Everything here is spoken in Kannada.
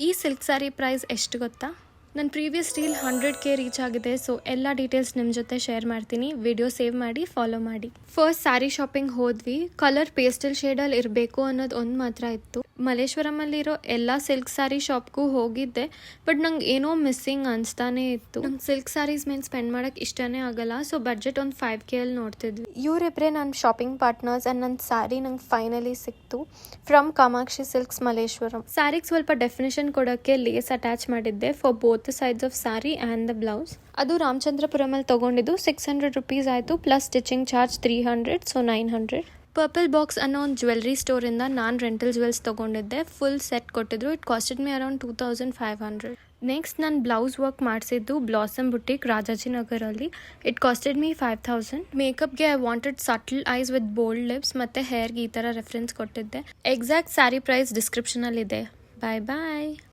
ಈ ಸಿಲ್ಕ್ ಸ್ಯಾರಿ ಪ್ರೈಸ್ ಎಷ್ಟು ಗೊತ್ತಾ? ನನ್ನ ಪ್ರೀವಿಯಸ್ ರೀಲ್ 100K ರೀಚ್ ಆಗಿದೆ. ಸೊ ಎಲ್ಲ ಡೀಟೇಲ್ಸ್ ನಿಮ್ಮ ಜೊತೆ ಶೇರ್ ಮಾಡ್ತೀನಿ. ವಿಡಿಯೋ ಸೇವ್ ಮಾಡಿ ಫಾಲೋ ಮಾಡಿ. ಫಸ್ಟ್ ಸ್ಯಾರಿ ಶಾಪಿಂಗ್ ಹೋದ್ವಿ. ಕಲರ್ ಪೇಸ್ಟಲ್ ಶೇಡಲ್ಲಿ ಇರಬೇಕು ಅನ್ನೋದು ಒಂದು ಮಾತ್ರ ಇತ್ತು. ಮಲ್ಲೇಶ್ವರಮಲ್ಲಿರೋ ಎಲ್ಲ ಸಿಲ್ಕ್ ಸ್ಯಾರಿ ಶಾಪ್ಗೂ ಹೋಗಿದ್ದೆ, ಬಟ್ ನಂಗೆ ಏನೋ ಮಿಸ್ಸಿಂಗ್ ಅನಿಸ್ತಾನೆ ಇತ್ತು. ನಂಗೆ ಸಿಲ್ಕ್ ಸ್ಯಾರೀಸ್ ಮೇಲೆ ಸ್ಪೆಂಡ್ ಮಾಡೋಕ್ಕೆ ಇಷ್ಟನೇ ಆಗಲ್ಲ. ಸೊ ಬಡ್ಜೆಟ್ ಒಂದು 5K ಅಲ್ಲಿ ನೋಡ್ತಿದ್ವಿ. ಇವರಿಬ್ಬರೇ ನನ್ನ ಶಾಪಿಂಗ್ ಪಾರ್ಟ್ನರ್ಸ್ ಆ್ಯಂಡ್ ನನ್ನ ಸ್ಯಾರಿ ನಂಗೆ ಫೈನಲಿ ಸಿಕ್ತು ಫ್ರಮ್ ಕಾಮಾಕ್ಷಿ ಸಿಲ್ಕ್ಸ್ ಮಲ್ಲೇಶ್ವರಂ. ಸ್ಯಾರಿಗೆ ಸ್ವಲ್ಪ ಡೆಫಿನೇಷನ್ ಕೊಡೋಕ್ಕೆ ಲೇಸ್ ಅಟ್ಯಾಚ್ ಮಾಡಿದ್ದೆ for both sides of sari and the blouse. ಅದು ರಾಮಚಂದ್ರಪುರಮಲ್ಲಿ ತೊಗೊಂಡಿದ್ದು 600 rupees ಆಯಿತು, plus stitching charge 300, so 900. Purple box ಅನ್ನೋ ಒಂದು ಜ್ಯುವೆಲ್ರಿ ಸ್ಟೋರಿಂದ ನಾನು ರೆಂಟಲ್ ಜ್ಯುವೆಲ್ಸ್ ತೊಗೊಂಡಿದ್ದೆ. ಫುಲ್ ಸೆಟ್ ಕೊಟ್ಟಿದ್ರು. It costed me around 2500. Next ನಾನು ಬ್ಲೌಸ್ ವರ್ಕ್ ಮಾಡಿಸಿದ್ದು ಬ್ಲಾಸಮ್ ಬುಟಿಕ್ ರಾಜಾಜಿನಗರಲ್ಲಿ. It costed me 5000. ಮೇಕಪ್ಗೆ I wanted subtle ice with bold lips ಮತ್ತು ಹೇರ್ಗೆ ಈ ಥರ ರೆಫರೆನ್ಸ್ ಕೊಟ್ಟಿದ್ದೆ. ಎಕ್ಸಾಕ್ಟ್ ಸ್ಯಾರಿ ಪ್ರೈಸ್ ಡಿಸ್ಕ್ರಿಪ್ಷನಲ್ಲಿದೆ. ಬಾಯ್ ಬಾಯ್.